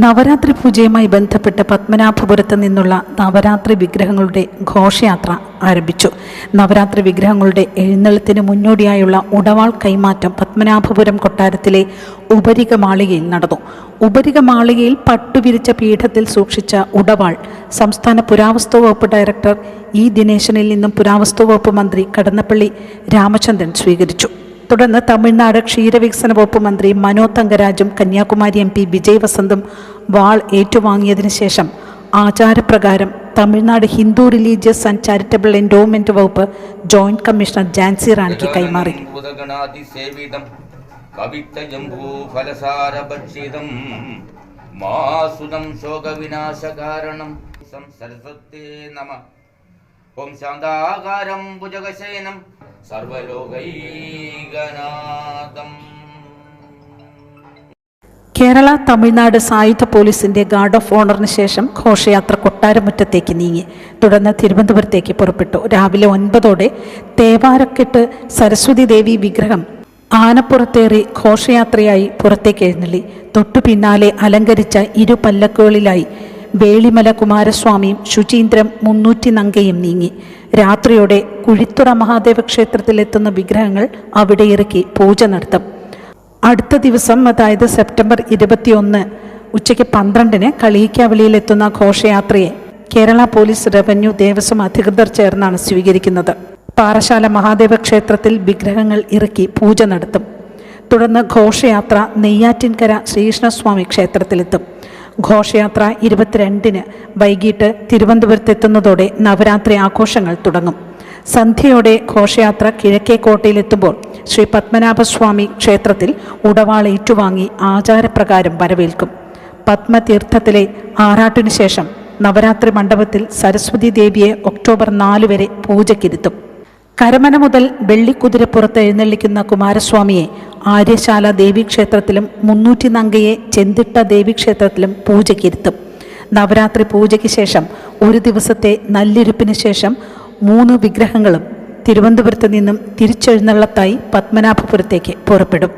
നവരാത്രി പൂജയുമായി ബന്ധപ്പെട്ട് പത്മനാഭപുരത്ത് നിന്നുള്ള നവരാത്രി വിഗ്രഹങ്ങളുടെ ഘോഷയാത്ര ആരംഭിച്ചു. നവരാത്രി വിഗ്രഹങ്ങളുടെ എഴുന്നള്ളത്തിന് മുന്നോടിയായുള്ള ഉടവാൾ കൈമാറ്റം പത്മനാഭപുരം കൊട്ടാരത്തിലെ ഉപരിക മാളികയിൽ നടന്നു. ഉപരിക മാളികയിൽ പട്ടുവിരിച്ച പീഠത്തിൽ സൂക്ഷിച്ച ഉടവാൾ സംസ്ഥാന പുരാവസ്തു വകുപ്പ് ഡയറക്ടർ ഇ ദിനേശനിൽ നിന്നും പുരാവസ്തു വകുപ്പ് മന്ത്രി കടന്നപ്പള്ളി രാമചന്ദ്രൻ സ്വീകരിച്ചു. തുടർന്ന് തമിഴ്നാട് ക്ഷീരവികസന വകുപ്പ് മന്ത്രി മനോ തങ്കരാജും കന്യാകുമാരി MP വിജയ് വസന്തും വാൾ ഏറ്റുവാങ്ങിയതിനു ശേഷം ആചാരപ്രകാരം Tamil Nadu Hindu religious and charitable endowment വകുപ്പ് ജോയിന്റ് കമ്മീഷണർ ജാൻസി റാണിക്ക് കൈമാറി. ഓം ശാന്താകാരം ഭുജഗശയനം സർവലോകൈകനാഥം. കേരള തമിഴ്നാട് സായുധ പോലീസിന്റെ ഗാർഡ് ഓഫ് ഓണറിന് ശേഷം ഘോഷയാത്ര കൊട്ടാരമുറ്റത്തേക്ക് നീങ്ങി. തുടർന്ന് തിരുവനന്തപുരത്തേക്ക് പുറപ്പെട്ടു. രാവിലെ 9 തേവാരക്കെട്ട് സരസ്വതി ദേവി വിഗ്രഹം ആനപ്പുറത്തേറി ഘോഷയാത്രയായി പുറത്തേക്ക് എഴുന്നള്ളി. തൊട്ടു പിന്നാലെ അലങ്കരിച്ച 2 പല്ലക്കുകളിലായി വേളിമല കുമാരസ്വാമിയും ശുചീന്ദ്രം 300 നങ്കയും നീങ്ങി. രാത്രിയോടെ കുഴിത്തുറ മഹാദേവ ക്ഷേത്രത്തിലെത്തുന്ന വിഗ്രഹങ്ങൾ അവിടെ ഇറക്കി പൂജ നടത്തും. അടുത്ത ദിവസം, അതായത് സെപ്റ്റംബർ 21 ഉച്ചയ്ക്ക് 12 കളിയിക്കാവിളിയിലെത്തുന്ന ഘോഷയാത്രയെ കേരള പോലീസ്, റവന്യൂ, ദേവസ്വം അധികൃതർ ചേർന്നാണ് സ്വീകരിക്കുന്നത്. പാറശാല മഹാദേവ ക്ഷേത്രത്തിൽ വിഗ്രഹങ്ങൾ ഇറക്കി പൂജ നടത്തും. തുടർന്ന് ഘോഷയാത്ര നെയ്യാറ്റിൻകര ശ്രീകൃഷ്ണസ്വാമി ക്ഷേത്രത്തിലെത്തും. ഘോഷയാത്ര 22 വൈകിട്ട് തിരുവനന്തപുരത്തെത്തുന്നതോടെ നവരാത്രി ആഘോഷങ്ങൾ തുടങ്ങും. സന്ധ്യയോടെ ഘോഷയാത്ര കിഴക്കേക്കോട്ടയിലെത്തുമ്പോൾ ശ്രീ പത്മനാഭസ്വാമി ക്ഷേത്രത്തിൽ ഉടവാൾ ഏറ്റുവാങ്ങി ആചാരപ്രകാരം വരവേൽക്കും. പത്മതീർത്ഥത്തിലെ ആറാട്ടിനു ശേഷം നവരാത്രി മണ്ഡപത്തിൽ സരസ്വതി ദേവിയെ ഒക്ടോബർ 4 വരെ പൂജയ്ക്കിരുത്തും. കരമന മുതൽ വെള്ളിക്കുതിരപ്പുറത്ത് എഴുന്നള്ളിക്കുന്ന കുമാരസ്വാമിയെ ആര്യശാല ദേവീക്ഷേത്രത്തിലും 300 നങ്കയെ ചെന്തിട്ട ദേവീക്ഷേത്രത്തിലും പൂജയ്ക്കിരുത്തും. നവരാത്രി പൂജയ്ക്ക് ശേഷം ഒരു ദിവസത്തെ നല്ലിരുപ്പിന് ശേഷം 3 വിഗ്രഹങ്ങളും തിരുവനന്തപുരത്ത് നിന്നും തിരിച്ചെഴുന്നള്ളത്തായി പത്മനാഭപുരത്തേക്ക് പുറപ്പെടും.